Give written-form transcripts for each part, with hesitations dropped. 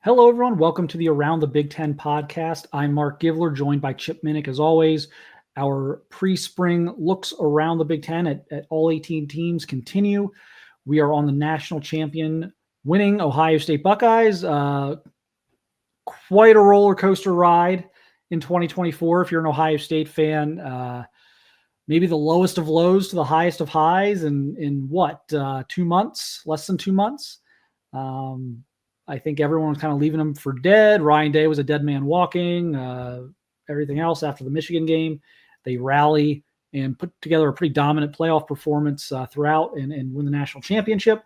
Hello, everyone. Welcome to the Around the Big Ten podcast. I'm Mark Givler, joined by Chip Minnick, as always. Our pre-spring looks around the Big Ten at all 18 teams continue. We are on the national champion winning Ohio State Buckeyes. Quite a roller coaster ride in 2024 if you're an Ohio State fan. Maybe the lowest of lows to the highest of highs in what, 2 months, less than 2 months. I think everyone was kind of leaving him for dead. Ryan Day was a dead man walking. Everything else after the Michigan game, they rally and put together a pretty dominant playoff performance throughout and win the national championship.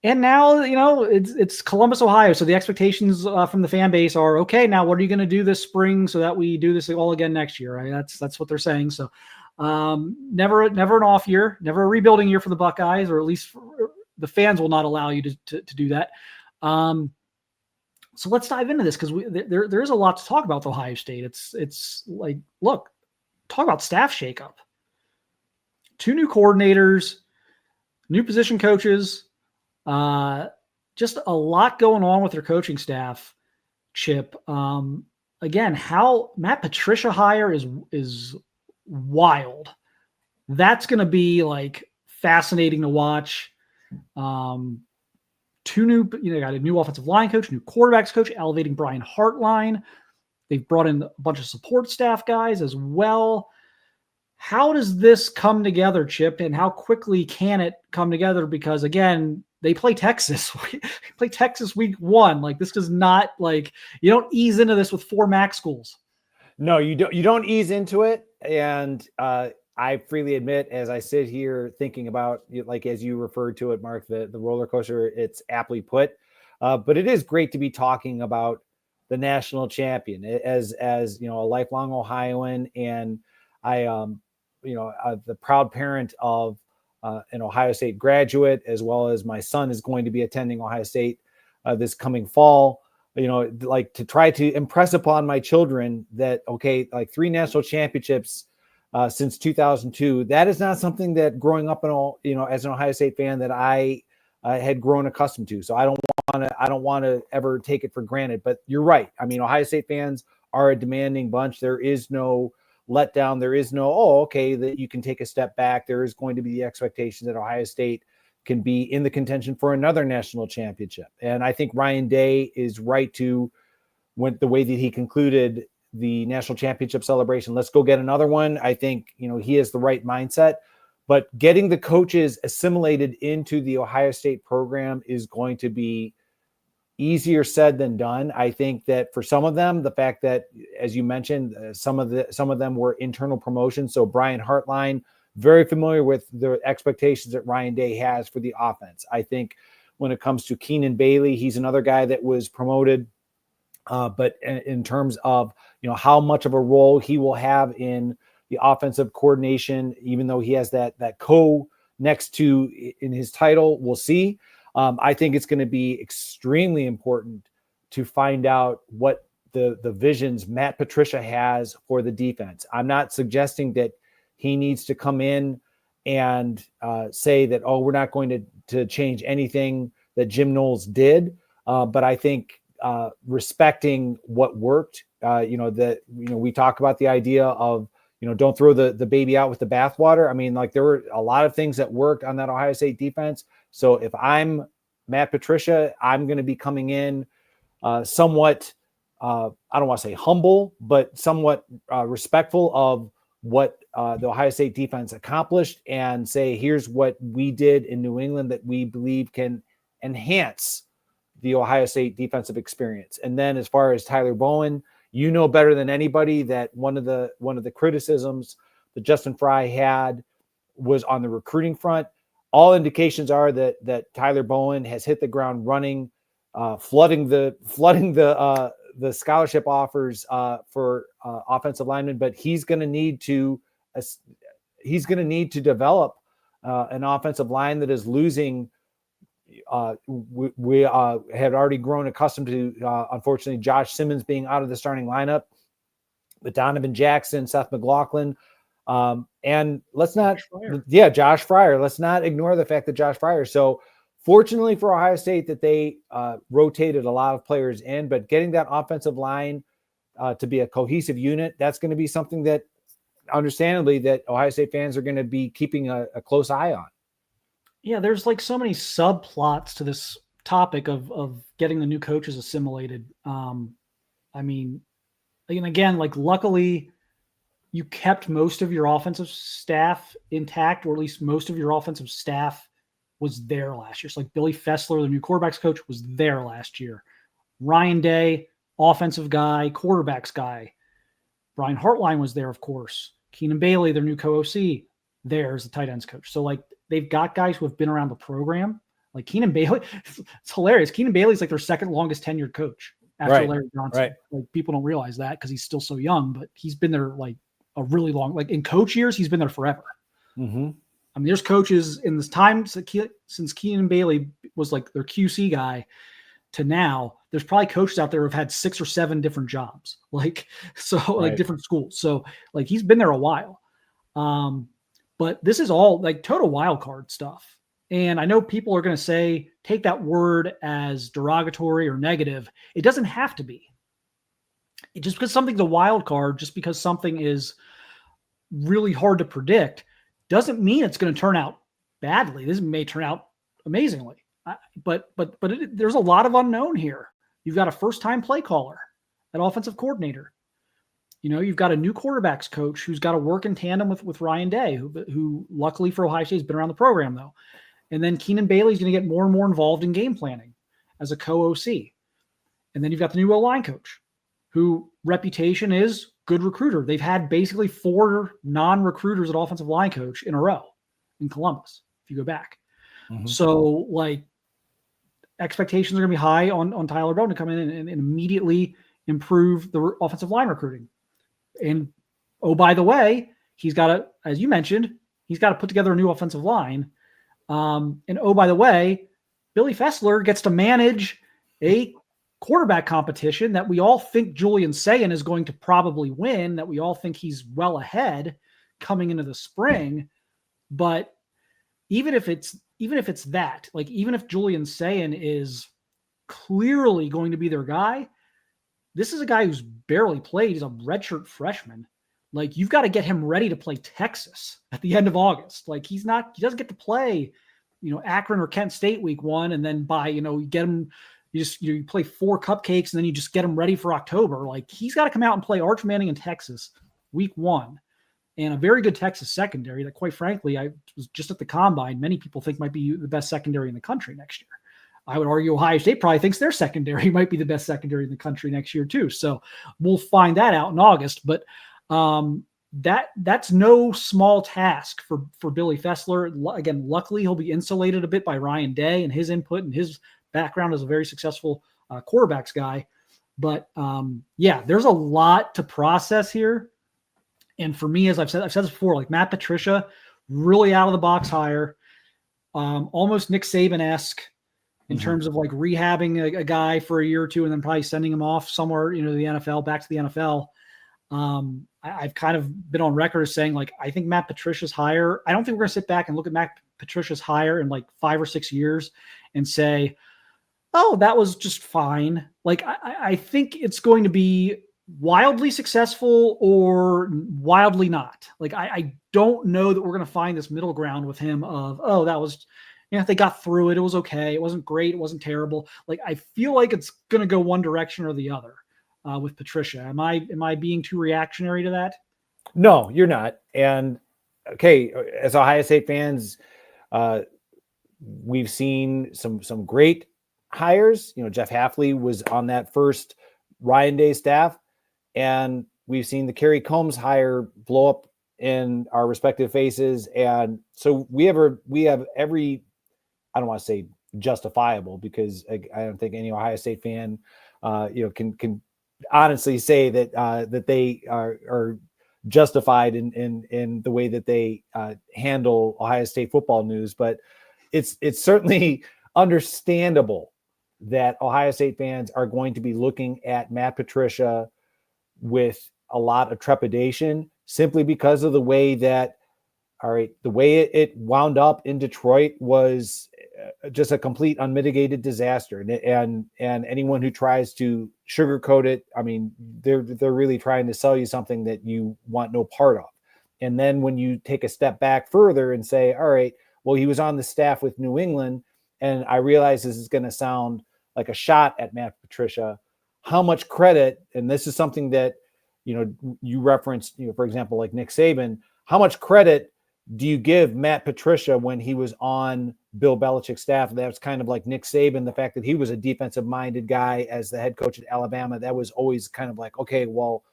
And now, it's Columbus, Ohio. So the expectations from the fan base are, okay, now what are you going to do this spring so that we do this all again next year? Right? That's what they're saying. So never an off year, never a rebuilding year for the Buckeyes, or at least the fans will not allow you to do that. So let's dive into this because there is a lot to talk about with Ohio State. It's like, look, talk about staff shakeup. 2 new coordinators, new position coaches, just a lot going on with their coaching staff, Chip. Again, how Matt Patricia hire is wild. That's going to be like fascinating to watch. 2 new, got a new offensive line coach, new quarterbacks coach, elevating Brian Hartline. They've brought in a bunch of support staff guys as well. How does this come together, Chip, and how quickly can it come together? Because again, they play Texas. Week 1. Like, this does not, like, you don't ease into this with 4 MAC schools. No, you don't ease into it. And I freely admit, as I sit here thinking about, like, as you referred to it, Mark, the roller coaster, it's aptly put. But it is great to be talking about the national champion as a lifelong Ohioan. And I, the proud parent of an Ohio State graduate, as well as my son is going to be attending Ohio State this coming fall. Like, to try to impress upon my children that, okay, like 3 national championships since 2002. That is not something that growing up as an Ohio State fan that I had grown accustomed to. So I don't want to ever take it for granted. But you're right. I mean, Ohio State fans are a demanding bunch. There is no letdown. There is no, that you can take a step back. There is going to be the expectation that Ohio State can be in the contention for another national championship. And I think Ryan Day is right to, the way that he concluded the national championship celebration. Let's go get another one. I think, he has the right mindset, but getting the coaches assimilated into the Ohio State program is going to be easier said than done. I think that for some of them, the fact that, as you mentioned, some of them were internal promotions. So Brian Hartline, very familiar with the expectations that Ryan Day has for the offense. I think when it comes to Keenan Bailey, he's another guy that was promoted. But in terms of, how much of a role he will have in the offensive coordination, even though he has that co next to in his title, we'll see. I think it's going to be extremely important to find out what the visions Matt Patricia has for the defense. I'm not suggesting that he needs to come in and say that, we're not going to change anything that Jim Knowles did. But I think respecting what worked, we talk about the idea of, don't throw the baby out with the bathwater. I mean, like, there were a lot of things that worked on that Ohio State defense. So if I'm Matt Patricia, I'm going to be coming in somewhat, I don't want to say humble, but somewhat respectful of what the Ohio State defense accomplished, and say, here's what we did in New England that we believe can enhance the Ohio State defensive experience. And then as far as Tyler Bowen, better than anybody that one of the criticisms that Justin Fry had was on the recruiting front. All indications are that Tyler Bowen has hit the ground running, flooding the scholarship offers for offensive linemen. But he's going to need to develop an offensive line that is losing. We had already grown accustomed to, unfortunately, Josh Simmons being out of the starting lineup, but Donovan Jackson, Seth McLaughlin, and let's not, Josh Fryer. Let's not ignore the fact that Josh Fryer. So Fortunately for Ohio State that they rotated a lot of players in, but getting that offensive line to be a cohesive unit, that's going to be something that understandably that Ohio State fans are going to be keeping a close eye on. Yeah, there's like so many subplots to this topic of getting the new coaches assimilated. I mean, and again, like luckily you kept most of your offensive staff intact, or at least most of your offensive staff was there last year. So like Billy Fessler, the new quarterbacks coach, was there last year. Ryan Day, offensive guy, quarterbacks guy. Brian Hartline was there, of course. Keenan Bailey, their new co-OC, there as the tight ends coach. So like they've got guys who have been around the program. Like Keenan Bailey, it's hilarious. Keenan Bailey's like their second longest tenured coach after Larry Johnson. Right. Like people don't realize that because he's still so young, but he's been there like a really long, like in coach years, he's been there forever. Mm-hmm. I mean, there's coaches in this time since Keenan Bailey was like their QC guy to now, there's probably coaches out there who have had 6 or 7 different jobs, like different schools. So like he's been there a while. But this is all like total wild card stuff. And I know people are going to say, take that word as derogatory or negative. It doesn't have to be. Just because something's a wild card, just because something is really hard to predict, doesn't mean it's going to turn out badly. This may turn out amazingly, but there's a lot of unknown here. You've got a first-time play caller, an offensive coordinator. You know, you've got a new quarterbacks coach who's got to work in tandem with Ryan Day, who luckily for Ohio State has been around the program though. And then Keenan Bailey's going to get more and more involved in game planning as a co-OC. And then you've got the new O-line coach, who reputation is good recruiter. They've had basically 4 non-recruiters at offensive line coach in a row in Columbus, if you go back. Mm-hmm. So like expectations are going to be high on Tyler Bowden to come in and immediately improve the offensive line recruiting. And oh, by the way, he's got to, as you mentioned, he's got to put together a new offensive line. And oh, by the way, Billy Fessler gets to manage a quarterback competition that we all think Julian Sayin is going to probably win, that we all think he's well ahead coming into the spring. But even if it's that, like, even if Julian Sayin is clearly going to be their guy, this is a guy who's barely played. He's a redshirt freshman. Like, you've got to get him ready to play Texas at the end of August. Like, he doesn't get to play, Akron or Kent State week 1. And then you get him, you play 4 cupcakes and then you just get him ready for October. Like, he's got to come out and play Arch Manning in Texas week 1, and a very good Texas secondary that, quite frankly, I was just at the combine, many people think might be the best secondary in the country next year. I would argue Ohio State probably thinks their secondary might be the best secondary in the country next year too. So we'll find that out in August. But that's no small task for Billy Fessler. Again, luckily he'll be insulated a bit by Ryan Day and his input and his background as a very successful quarterbacks guy. But there's a lot to process here. And for me, as I've said this before, like Matt Patricia, really out of the box hire, almost Nick Saban-esque in terms of like rehabbing a guy for a year or 2 and then probably sending him off somewhere, to the NFL, back to the NFL. I've kind of been on record as saying, like, I think Matt Patricia's hire, I don't think we're going to sit back and look at Matt Patricia's hire in like 5 or 6 years and say, oh, that was just fine. Like, I think it's going to be wildly successful or wildly not. Like, I don't know that we're going to find this middle ground with him of, oh, that was, they got through it. It was okay. It wasn't great. It wasn't terrible. Like, I feel like it's going to go one direction or the other with Patricia. Am I being too reactionary to that? No, you're not. And okay, as Ohio State fans, we've seen some great hires. Jeff Hafley was on that first Ryan Day staff, and we've seen the Kerry Combs hire blow up in our respective faces. And so we have every, I don't want to say justifiable, because I don't think any Ohio State fan, can honestly say that they are justified in the way that they handle Ohio State football news. But it's certainly understandable that Ohio State fans are going to be looking at Matt Patricia with a lot of trepidation, simply because of the way that, the way it wound up in Detroit was just a complete unmitigated disaster. And anyone who tries to sugarcoat it, I mean, they're really trying to sell you something that you want no part of. And then when you take a step back further and say, all right, well, he was on the staff with New England, and I realize this is going to sound like a shot at Matt Patricia. How much credit, and this is something that, you referenced, for example, like Nick Saban, how much credit do you give Matt Patricia when he was on Bill Belichick's staff? That was kind of like Nick Saban, the fact that he was a defensive-minded guy as the head coach at Alabama. That was always kind of like, okay, well,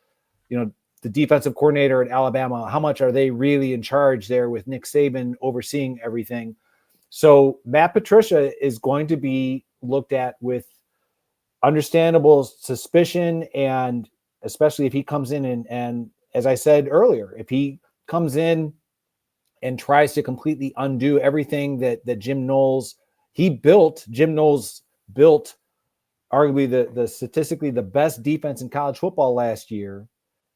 the defensive coordinator at Alabama, how much are they really in charge there with Nick Saban overseeing everything? So Matt Patricia is going to be looked at with understandable suspicion, and especially if he comes in and as I said earlier, if he comes in and tries to completely undo everything that Jim Knowles built arguably the statistically the best defense in college football last year.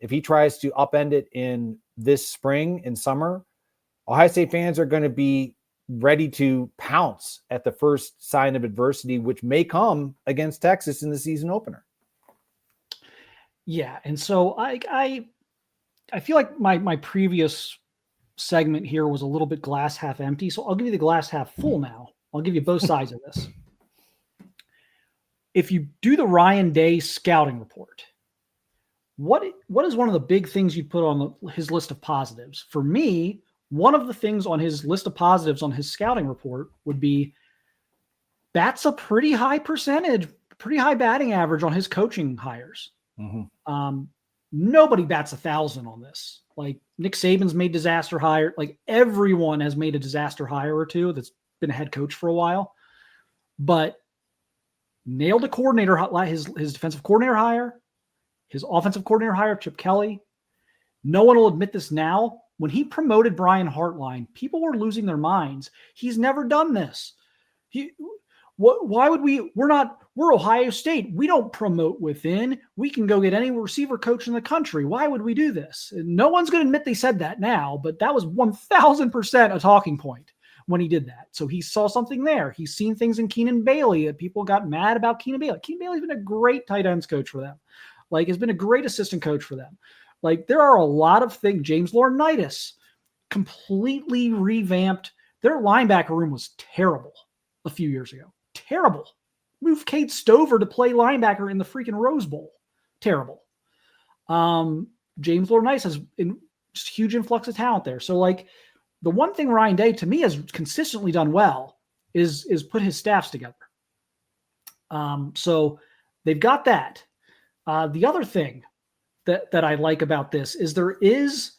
If he tries to upend it in this spring and summer, Ohio State fans are going to be ready to pounce at the first sign of adversity, which may come against Texas in the season opener. Yeah. And so I feel like my previous segment here was a little bit glass half empty. So I'll give you the glass half full now. I'll give you both sides of this. If you do the Ryan Day scouting report, what is one of the big things you put on his list of positives? For me, one of the things on his list of positives on his scouting report would be that's a pretty high percentage, pretty high batting average on his coaching hires. Mm-hmm. Nobody bats 1,000 on this. Like Nick Saban's made disaster hire. Like everyone has made a disaster hire or two that's been a head coach for a while, but nailed a coordinator, his defensive coordinator hire, his offensive coordinator hire, Chip Kelly. No one will admit this now. When he promoted Brian Hartline, people were losing their minds. He's never done this. Why would we? We're Ohio State. We don't promote within. We can go get any receiver coach in the country. Why would we do this? And no one's going to admit they said that now, but that was 1,000% a talking point when he did that. So he saw something there. He's seen things in Keenan Bailey that people got mad about Keenan Bailey. Keenan Bailey's been a great tight ends coach for them. Like, has been a great assistant coach for them. Like, there are a lot of things. James Laurinaitis completely revamped. Their linebacker room was terrible a few years ago. Terrible. Moved Cade Stover to play linebacker in the freaking Rose Bowl. Terrible. James Laurinaitis has just huge influx of talent there. So, like, the one thing Ryan Day, to me, has consistently done well is put his staffs together. So they've got that. The other thing that I like about this is there is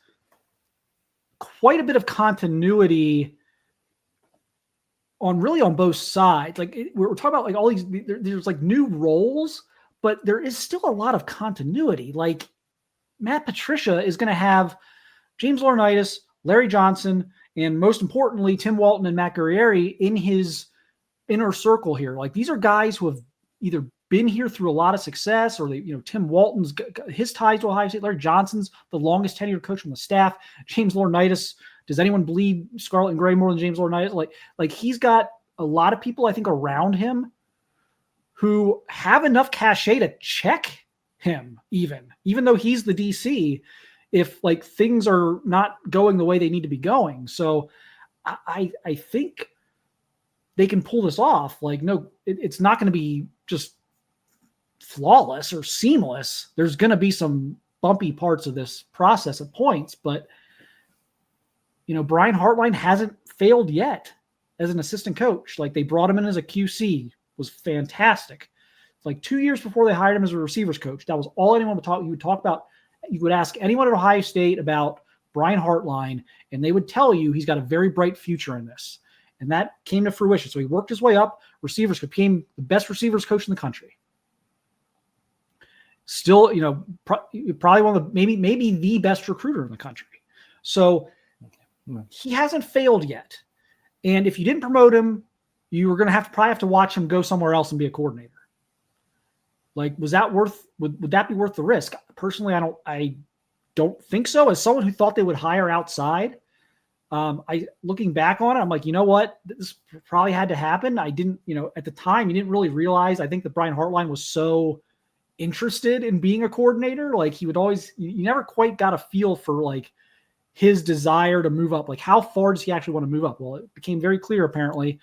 quite a bit of continuity on both sides. Like we're talking about like all these, there's like new roles, but there is still a lot of continuity. Like Matt Patricia is going to have James Laurinaitis, Larry Johnson, and most importantly, Tim Walton and Matt Guerrieri in his inner circle here. Like these are guys who have either been here through a lot of success, or Tim Walton's his ties to Ohio State. Larry Johnson's the longest tenured coach on the staff. James Laurinaitis, does anyone bleed scarlet and gray more than James Laurinaitis? Like he's got a lot of people, I think, around him who have enough cachet to check him, even though he's the DC, if like things are not going the way they need to be going. So I think they can pull this off. Like, no, it's not going to be just flawless or seamless. There's going to be some bumpy parts of this process at points, but Brian Hartline hasn't failed yet as an assistant coach. Like they brought him in as a QC, was fantastic. It's like 2 years before they hired him as a receivers coach. That was all anyone would talk. You would talk about, you would ask anyone at Ohio State about Brian Hartline, and they would tell you he's got a very bright future in this. And that came to fruition. So he worked his way up. Receivers became the best receivers coach in the country. Still, probably one of the maybe the best recruiter in the country. So he hasn't failed yet. And if you didn't promote him, you were going to probably have to watch him go somewhere else and be a coordinator. Like, would that be worth the risk? Personally, I don't think so. As someone who thought they would hire outside, I looking back on it, I'm like, you know what? This probably had to happen. I didn't, at the time, you didn't really realize. I think that Brian Hartline was so interested in being a coordinator. Like he would always, you never quite got a feel for like his desire to move up. Like how far does he actually want to move up? Well, it became very clear apparently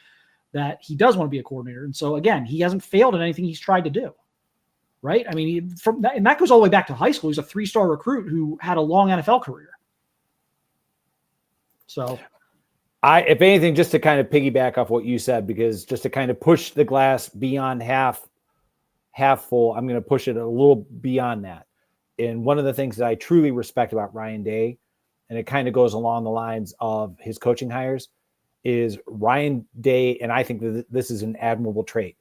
that he does want to be a coordinator. And so again, he hasn't failed in anything he's tried to do. Right. I mean, from that, and that goes all the way back to high school. He's a 3-star recruit who had a long NFL career. So if anything, just to kind of piggyback off what you said, because just to kind of push the glass beyond half full, I'm going to push it a little beyond that. And one of the things that I truly respect about Ryan Day, and it kind of goes along the lines of his coaching hires, is Ryan Day, and I think that this is an admirable trait.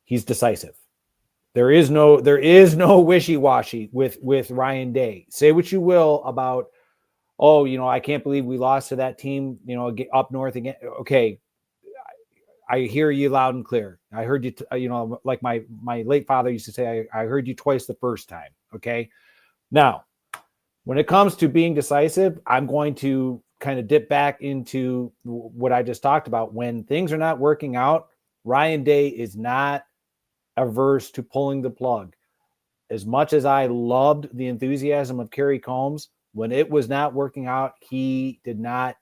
He's decisive. There is no wishy-washy with Ryan Day. Say what you will about, I can't believe we lost to that team, up north again. Okay. I hear you loud and clear. I heard you, like my late father used to say, I heard you twice the first time. Okay. Now, when it comes to being decisive, I'm going to kind of dip back into what I just talked about. When things are not working out, Ryan Day is not averse to pulling the plug. As much as I loved the enthusiasm of Kerry Combs, when it was not working out, he did not,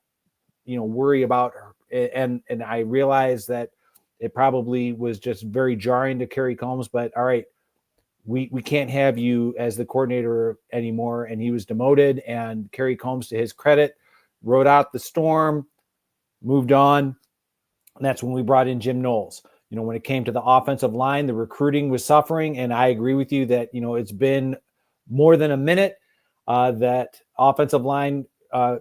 worry about her. And I realized that it probably was just very jarring to Kerry Combs, but all right, we can't have you as the coordinator anymore. And he was demoted, and Kerry Combs, to his credit, rode out the storm, moved on. And that's when we brought in Jim Knowles. When it came to the offensive line, the recruiting was suffering. And I agree with you that, it's been more than a minute that offensive line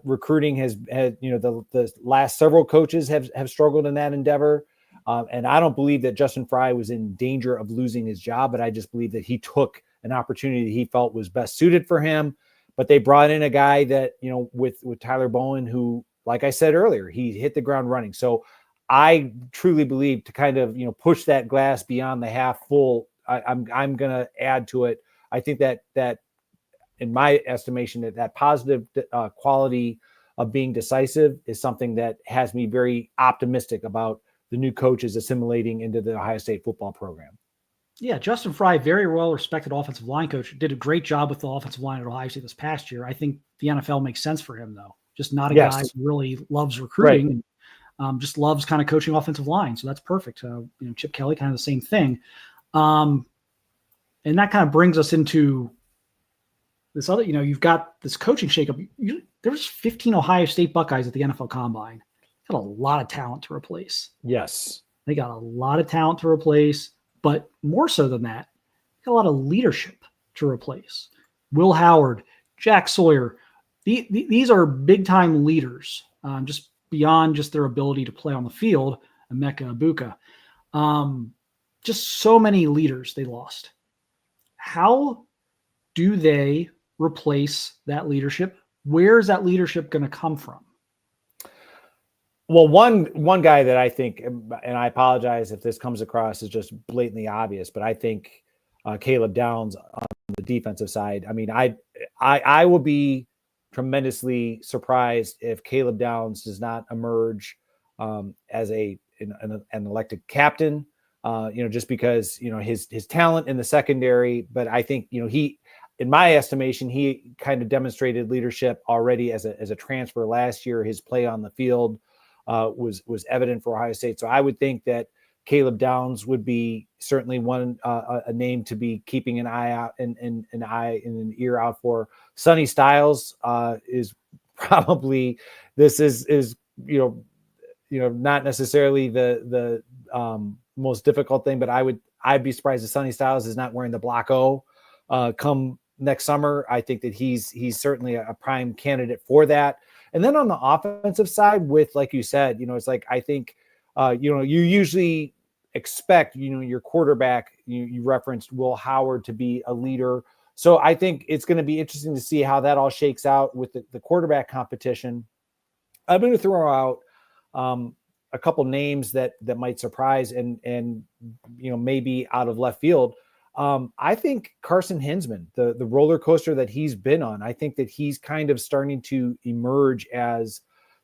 recruiting has the last several coaches have struggled in that endeavor. And I don't believe that Justin Fry was in danger of losing his job, but I just believe that he took an opportunity that he felt was best suited for him. But they brought in a guy that, with Tyler Bowen, who, like I said earlier, he hit the ground running. So I truly believe, to kind of, push that glass beyond the half full, I'm going to add to it. I think that in my estimation, that positive quality of being decisive is something that has me very optimistic about the new coaches assimilating into the Ohio State football program. Yeah, Justin Fry, very well-respected offensive line coach, did a great job with the offensive line at Ohio State this past year. I think the NFL makes sense for him, though. Just not a guy who really loves recruiting. Right. And just loves kind of coaching offensive line. So that's perfect. Chip Kelly, kind of the same thing. And that kind of brings us into this other, you've got this coaching shakeup. There's 15 Ohio State Buckeyes at the NFL Combine. Got a lot of talent to replace. Yes. They got a lot of talent to replace, but more so than that, got a lot of leadership to replace. Will Howard, Jack Sawyer, these are big-time leaders, just beyond just their ability to play on the field. Emeka Egbuka. Just so many leaders they lost. How do they replace that leadership? Where is that leadership going to come from? Well, one guy that I think, and I apologize if this comes across as just blatantly obvious, but I think Caleb Downs on the defensive side. I mean, I will be tremendously surprised if Caleb Downs does not emerge as an elected captain. Just because his talent in the secondary, but I think he, in my estimation, he kind of demonstrated leadership already as a transfer last year. His play on the field was evident for Ohio State. So I would think that Caleb Downs would be certainly one a name to be keeping an eye out and an ear out for. Sonny Styles is probably is not necessarily the most difficult thing, but I'd be surprised if Sonny Styles is not wearing the Block O come next summer. I think that he's certainly a prime candidate for that. And then on the offensive side, with, like you said, it's like, I think, you usually expect, your quarterback, you referenced Will Howard to be a leader. So I think it's going to be interesting to see how that all shakes out with the quarterback competition. I'm going to throw out a couple names that might surprise and maybe out of left field. I think Carson Hinsman, the roller coaster that he's been on, I think that he's kind of starting to emerge as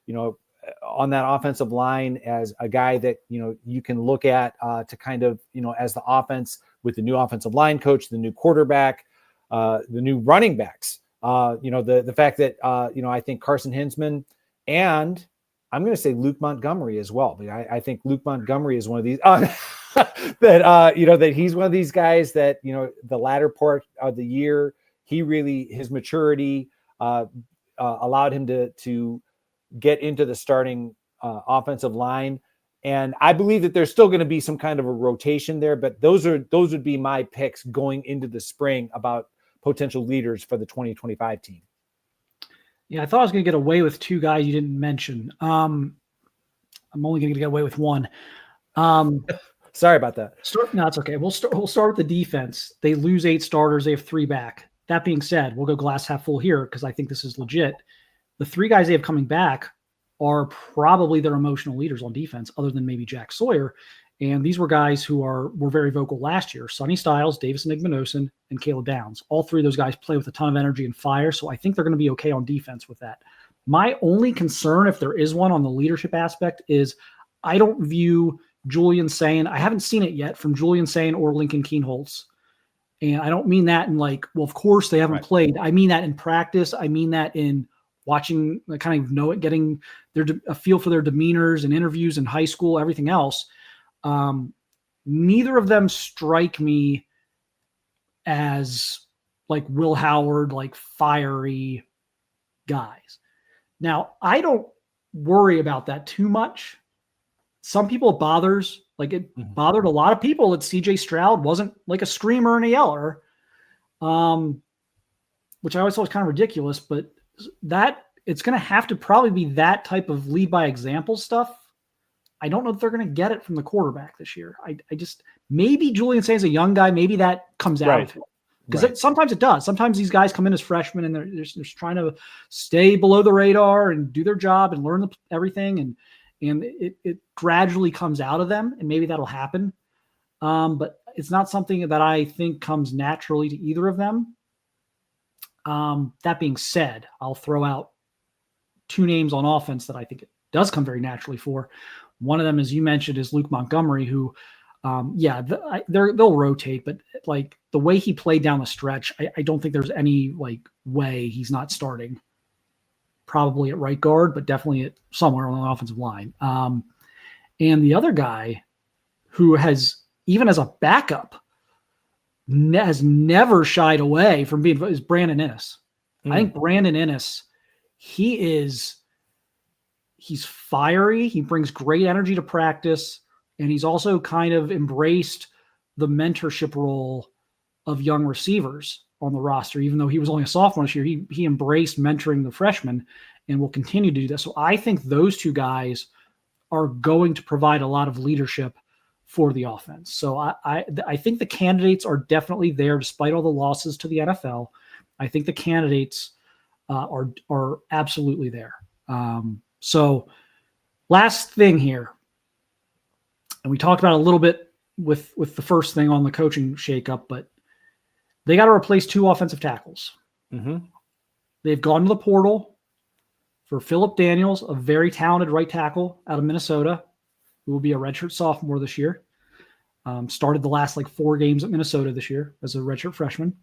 on that offensive line as a guy that, you can look at to kind of, as the offense with the new offensive line coach, the new quarterback, the new running backs, the fact that, I think Carson Hinsman and I'm going to say Luke Montgomery as well. I think Luke Montgomery is one of these that he's one of these guys that, the latter part of the year, his maturity allowed him to get into the starting offensive line. And I believe that there's still going to be some kind of a rotation there, but those would be my picks going into the spring about potential leaders for the 2025 team. Yeah, I thought I was going to get away with two guys you didn't mention. I'm only going to get away with one. Sorry about that. No, it's okay. We'll start with the defense. They lose 8 starters. They have 3 back. That being said, we'll go glass half full here because I think this is legit. The 3 guys they have coming back are probably their emotional leaders on defense, other than maybe Jack Sawyer. And these were guys who were very vocal last year. Sonny Styles, Davison Igbinosun, and Caleb Downs. All 3 of those guys play with a ton of energy and fire, so I think they're going to be okay on defense with that. My only concern, if there is one on the leadership aspect, is I don't view Julian Sain. I haven't seen it yet from Julian Sain or Lincoln Kienholz. And I don't mean that in well, of course they haven't played. I mean that in practice. I mean that in watching, kind of getting a feel for their demeanors and interviews in high school, everything else. Neither of them strike me as Will Howard, fiery guys. Now, I don't worry about that too much. Some people it bothers. It bothered a lot of people that CJ Stroud wasn't a screamer and a yeller, which I always thought was kind of ridiculous, but that it's going to have to probably be that type of lead by example stuff. I don't know if they're going to get it from the quarterback this year. I just, maybe Julian Sain's a young guy. Maybe that comes out of him. Because sometimes it does. Sometimes these guys come in as freshmen and they're just trying to stay below the radar and do their job and learn everything. And it gradually comes out of them, and maybe that'll happen. But it's not something that I think comes naturally to either of them. That being said, I'll throw out 2 names on offense that I think it does come very naturally for. One of them, as you mentioned, is Luke Montgomery, who, they'll rotate, but the way he played down the stretch, I don't think there's any way he's not starting. Probably at right guard, but definitely at somewhere on the offensive line. And the other guy who has, even as a backup, has never shied away from is Brandon Inniss. I think Brandon Inniss, he's fiery. He brings great energy to practice. And he's also kind of embraced the mentorship role of young receivers on the roster. Even though he was only a sophomore this year, he embraced mentoring the freshmen and will continue to do that. So I think those 2 guys are going to provide a lot of leadership for the offense. So I think the candidates are definitely there despite all the losses to the NFL. I think the candidates are absolutely there. So last thing here, and we talked about it a little bit with the first thing on the coaching shakeup, but they got to replace 2 offensive tackles. They've gone to the portal for Phillip Daniels, a very talented right tackle out of Minnesota, who will be a redshirt sophomore this year. Started the last 4 games at Minnesota this year as a redshirt freshman.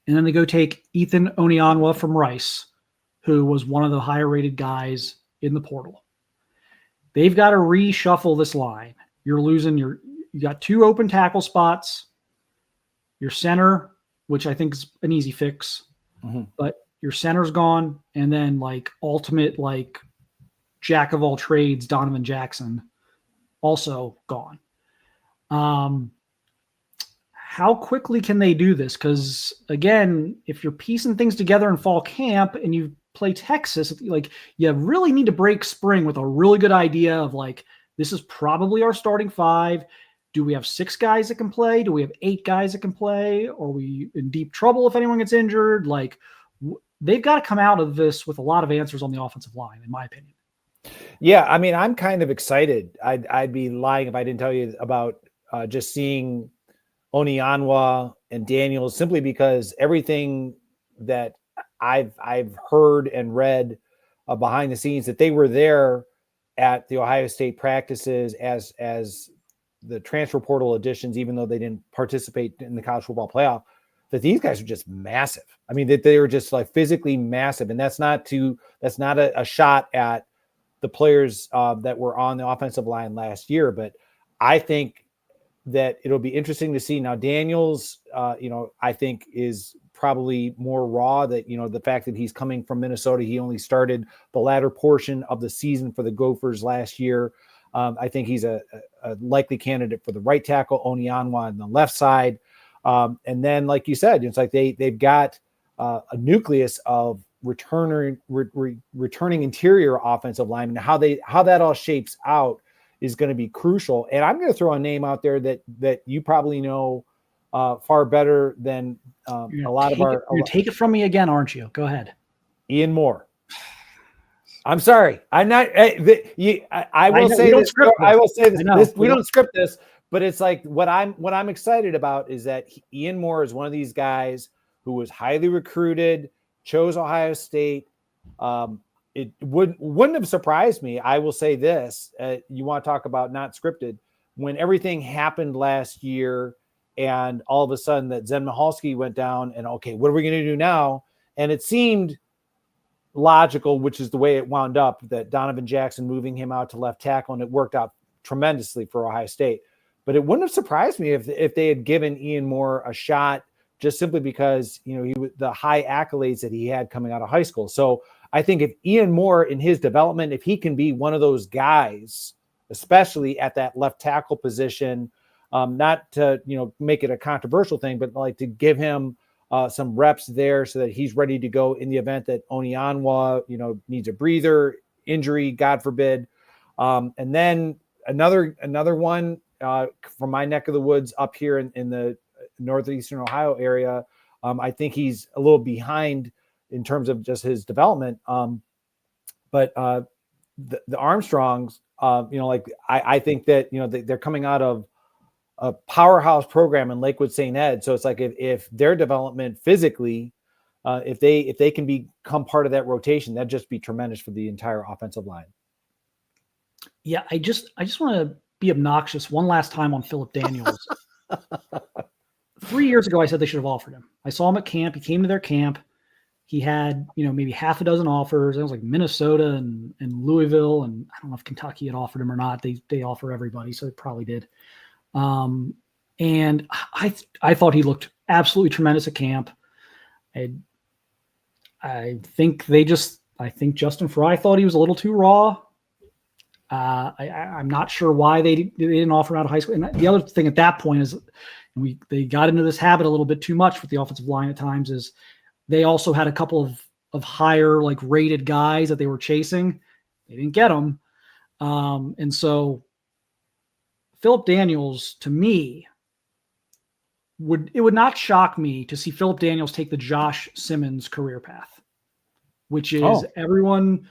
And then they go take Ethan Onionwa from Rice, who was one of the higher rated guys in the portal. They've got to reshuffle this line. You're losing you got 2 open tackle spots, your center, which I think is an easy fix, but your center's gone. And then ultimate, jack of all trades, Donovan Jackson, also gone. How quickly can they do this? Because again, if you're piecing things together in fall camp and you play Texas, you really need to break spring with a really good idea of this is probably our starting 5. Do we have 6 guys that can play? Do we have 8 guys that can play? Are we in deep trouble if anyone gets injured? They've got to come out of this with a lot of answers on the offensive line, in my opinion. Yeah, I mean, I'm kind of excited. I'd be lying if I didn't tell you about just seeing Onionwa and Daniels, simply because everything that I've heard and read behind the scenes, that they were there at the Ohio State practices as the transfer portal additions, even though they didn't participate in the college football playoff, that these guys are just massive. I mean, that they were just like physically massive. And that's not a shot at the players that were on the offensive line last year. But I think that it'll be interesting to see. Now, Daniels, I think is probably more raw, that, the fact that he's coming from Minnesota, he only started the latter portion of the season for the Gophers last year. I think he's a likely candidate for the right tackle, Onyanwa on the left side. And then, like you said, it's like they've got a nucleus of returning interior offensive linemen. How that all shapes out is going to be crucial. And I'm going to throw a name out there that you probably know far better than a lot of our. You take it from me again, aren't you? Go ahead. Ian Moore. I'm sorry. I'm not. I will say this. I will say this. We don't script this, but it's like what I'm excited about is that Ian Moore is one of these guys who was highly recruited, chose Ohio State. It wouldn't have surprised me. I will say this. You want to talk about not scripted. When everything happened last year and all of a sudden that Zen Michalski went down and, okay, what are we going to do now? And it seemed logical, which is the way it wound up, that Donovan Jackson moving him out to left tackle, and it worked out tremendously for Ohio State. But it wouldn't have surprised me if they had given Ian Moore a shot, just simply because, the high accolades that he had coming out of high school. So I think if Ian Moore in his development, if he can be one of those guys, especially at that left tackle position, not to, make it a controversial thing, but like to give him some reps there so that he's ready to go in the event that Onyanwa, needs a breather, injury, God forbid. And then another one from my neck of the woods up here in the northeastern Ohio area. I think he's a little behind in terms of just his development. But the Armstrongs, I think that, they're coming out of a powerhouse program in Lakewood St. Ed. So it's like if their development physically, if they can become part of that rotation, that'd just be tremendous for the entire offensive line. Yeah, I just want to be obnoxious one last time on Philip Daniels. 3 years ago, I said they should have offered him. I saw him at camp. He came to their camp. He had, maybe half a dozen offers. It was like Minnesota and Louisville, and I don't know if Kentucky had offered him or not. They offer everybody, so they probably did. And I thought he looked absolutely tremendous at camp. I think Justin Fry thought he was a little too raw. I'm not sure why they didn't offer him out of high school. And the other thing at that point is they got into this habit a little bit too much with the offensive line at times. Is they also had a couple of higher rated guys that they were chasing. They didn't get them. And so Philip Daniels, to me, would not shock me to see Philip Daniels take the Josh Simmons career path, which is everyone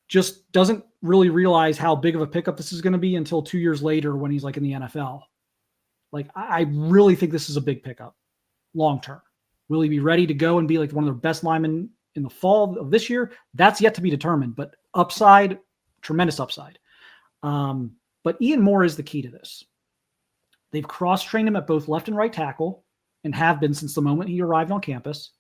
just doesn't really realize how big of a pickup this is going to be until 2 years later when he's in the NFL. I really think this is a big pickup long term. Will he be ready to go and be one of their best linemen in the fall of this year? That's yet to be determined, but upside, tremendous upside. But Ian Moore is the key to this. They've cross-trained him at both left and right tackle and have been since the moment he arrived on campus.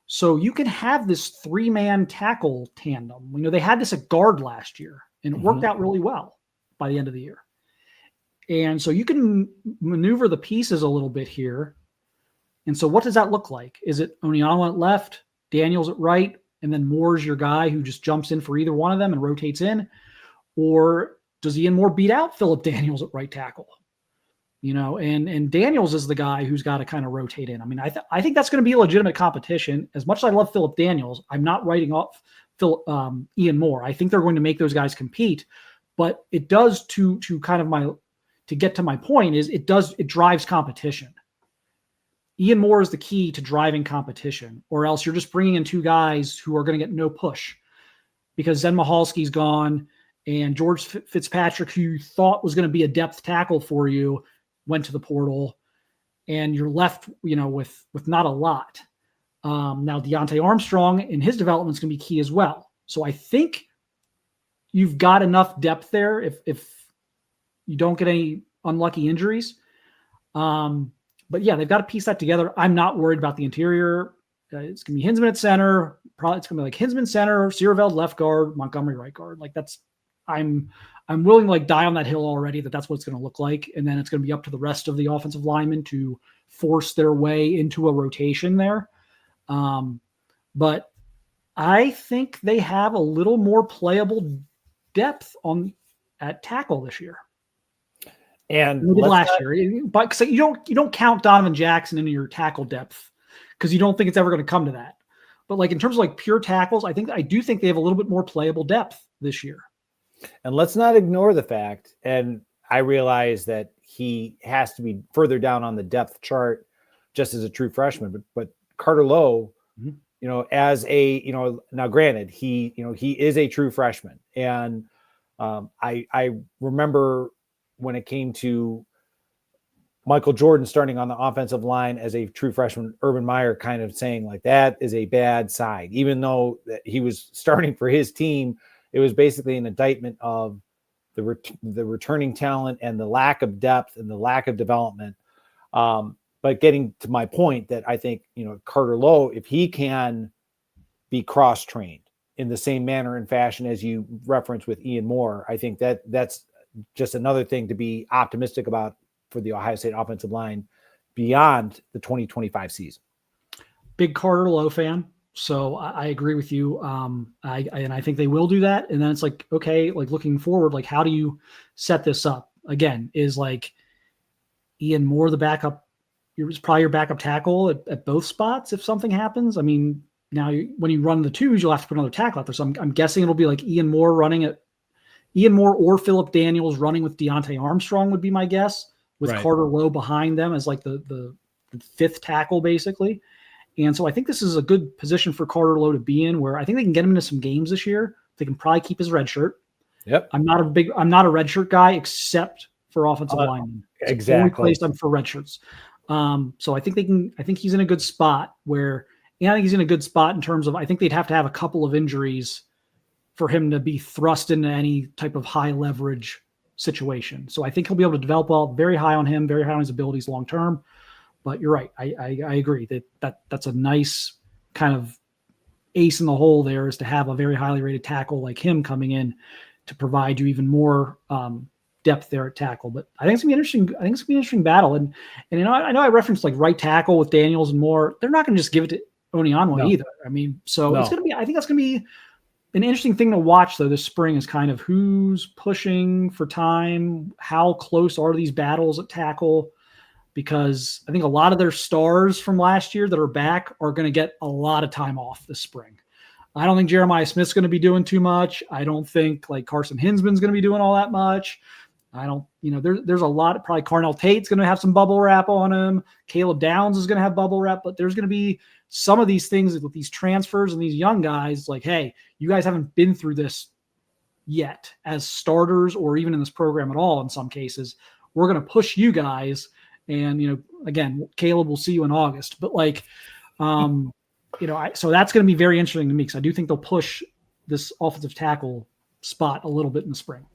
So you can have this three-man tackle tandem. They had this at guard last year, and it worked out really well by the end of the year. And so you can maneuver the pieces a little bit here. And so what does that look like? Is it Onyanwa at left, Daniels at right, and then Moore's your guy who just jumps in for either one of them and rotates in? Or does Ian Moore beat out Philip Daniels at right tackle? And Daniels is the guy who's got to kind of rotate in. I mean, I think that's going to be a legitimate competition. As much as I love Philip Daniels, I'm not writing off Ian Moore. I think they're going to make those guys compete, but it does to get to my point is it drives competition. Ian Moore is the key to driving competition, or else you're just bringing in two guys who are going to get no push because Zen Michalski's gone and George Fitzpatrick, who you thought was going to be a depth tackle for you, went to the portal, and you're left, with not a lot. Now Deontay Armstrong and his development is going to be key as well. So I think you've got enough depth there if you don't get any unlucky injuries. But yeah, they've got to piece that together. I'm not worried about the interior. It's going to be Hinsman at center. Probably it's going to be like Hinsman center, Sierveld left guard, Montgomery right guard. Like I'm willing to like die on that hill already that's what it's going to look like. And then it's going to be up to the rest of the offensive linemen to force their way into a rotation there. But I think they have a little more playable depth at tackle this year. And last year, but so you don't count Donovan Jackson into your tackle depth because you don't think it's ever going to come to that. But like in terms of like pure tackles, I do think they have a little bit more playable depth this year. And let's not ignore the fact, and I realize that he has to be further down on the depth chart just as a true freshman, but Carter Lowe, as a, now granted, he is a true freshman. And I remember when it came to Michael Jordan starting on the offensive line as a true freshman, Urban Meyer kind of saying like that is a bad sign, even though he was starting for his team. It was basically an indictment of the returning talent and the lack of depth and the lack of development. But getting to my point that I think, Carter Lowe, if he can be cross-trained in the same manner and fashion as you referenced with Ian Moore, I think that's just another thing to be optimistic about for the Ohio State offensive line beyond the 2025 season. Big Carter Lowe fan. So I agree with you. I think they will do that. And then it's like, okay, like looking forward, like how do you set this up? Again, is like Ian Moore the backup? It's probably your backup tackle at both spots if something happens. I mean, now when you run the twos, you'll have to put another tackle out there. So I'm guessing it'll be like Ian Moore or Phillip Daniels running with Deontay Armstrong would be my guess, with Right. Carter Lowe behind them as like the fifth tackle basically. And so I think this is a good position for Carter Lowe to be in, where I think they can get him into some games this year. They can probably keep his red shirt. Yep. I'm not a red shirt guy except for offensive linemen. So exactly. only place them for red shirts. So I think he's in a good spot I think he's in a good spot in terms of, I think they'd have to have a couple of injuries for him to be thrust into any type of high leverage situation. So I think he'll be able to develop well, very high on him, very high on his abilities long-term. But you're right. I agree that's a nice kind of ace in the hole there, is to have a very highly rated tackle like him coming in to provide you even more depth there at tackle. But I think it's gonna be interesting. I think it's gonna be an interesting battle. And I know I referenced like right tackle with Daniels and Moore. They're not gonna just give it to Onyanwa either. I mean, so it's gonna be. I think that's gonna be an interesting thing to watch though this spring, is kind of who's pushing for time, how close are these battles at tackle. Because I think a lot of their stars from last year that are back are going to get a lot of time off this spring. I don't think Jeremiah Smith's going to be doing too much. I don't think like Carson Hinsman's going to be doing all that much. I don't, there's a lot. Probably Carnell Tate's going to have some bubble wrap on him. Caleb Downs is going to have bubble wrap, but there's going to be some of these things with these transfers and these young guys like, hey, you guys haven't been through this yet as starters or even in this program at all. In some cases, we're going to push you guys. And, again, Caleb, will see you in August. But so that's going to be very interesting to me, because I do think they'll push this offensive tackle spot a little bit in the spring.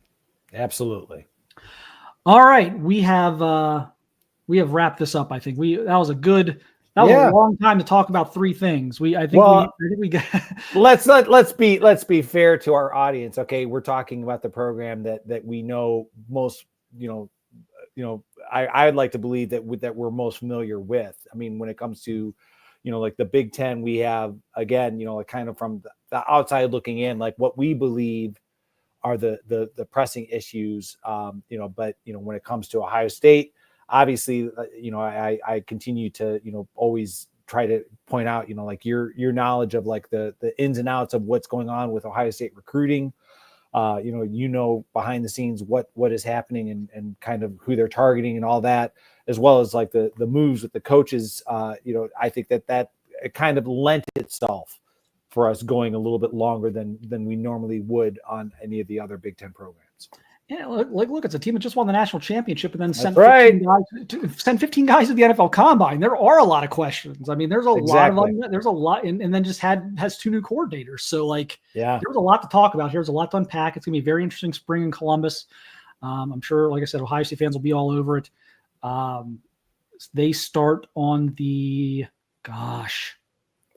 Absolutely. All right. We have wrapped this up. I think that was a long time to talk about three things. I think we got let's be fair to our audience. Okay. We're talking about the program that we know most, I'd like to believe that we're most familiar with. I mean, when it comes to, like the Big Ten, we have, again, like kind of from the outside looking in, like what we believe are the pressing issues. But when it comes to Ohio State, obviously, I continue to, always try to point out, like your knowledge of like the ins and outs of what's going on with Ohio State recruiting. Behind the scenes what is happening and kind of who they're targeting and all that, as well as like the moves with the coaches. I think that it kind of lent itself for us going a little bit longer than we normally would on any of the other Big Ten programs. Yeah, look, it's a team that just won the national championship and then sent right. 15 guys to the NFL Combine. There are a lot of questions. I mean, there's a lot of them. There's a lot, and then just has 2 new coordinators. So yeah, there's a lot to talk about. There's a lot to unpack. It's gonna be a very interesting spring in Columbus. I'm sure, like I said, Ohio State fans will be all over it. They start on the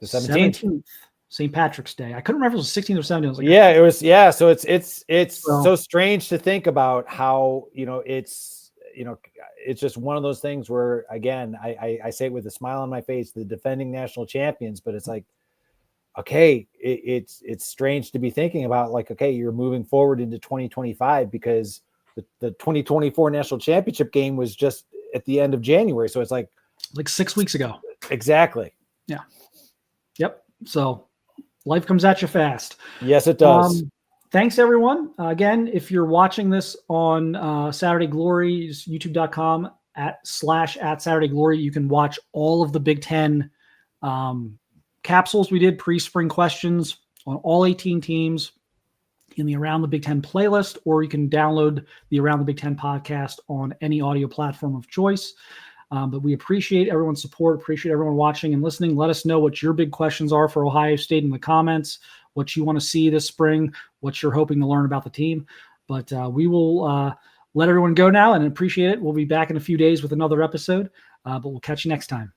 17th. St. Patrick's Day. I couldn't remember if it was 16th or 17th. I was like, yeah, it was. Yeah. So it's so strange to think about how, it's just one of those things where, again, I say it with a smile on my face, the defending national champions, but it's like, okay, it's strange to be thinking about, like, okay, you're moving forward into 2025 because the 2024 national championship game was just at the end of January. So it's like 6 weeks ago. Exactly. Yeah. Yep. So life comes at you fast. Yes, it does. Thanks, everyone. Again, if you're watching this on Saturday Glory, youtube.com / Saturday Glory, you can watch all of the Big Ten capsules we did, pre-spring questions on all 18 teams in the Around the Big Ten playlist, or you can download the Around the Big Ten podcast on any audio platform of choice. But we appreciate everyone's support, appreciate everyone watching and listening. Let us know what your big questions are for Ohio State in the comments, what you want to see this spring, what you're hoping to learn about the team. But we will let everyone go now and appreciate it. We'll be back in a few days with another episode, but we'll catch you next time.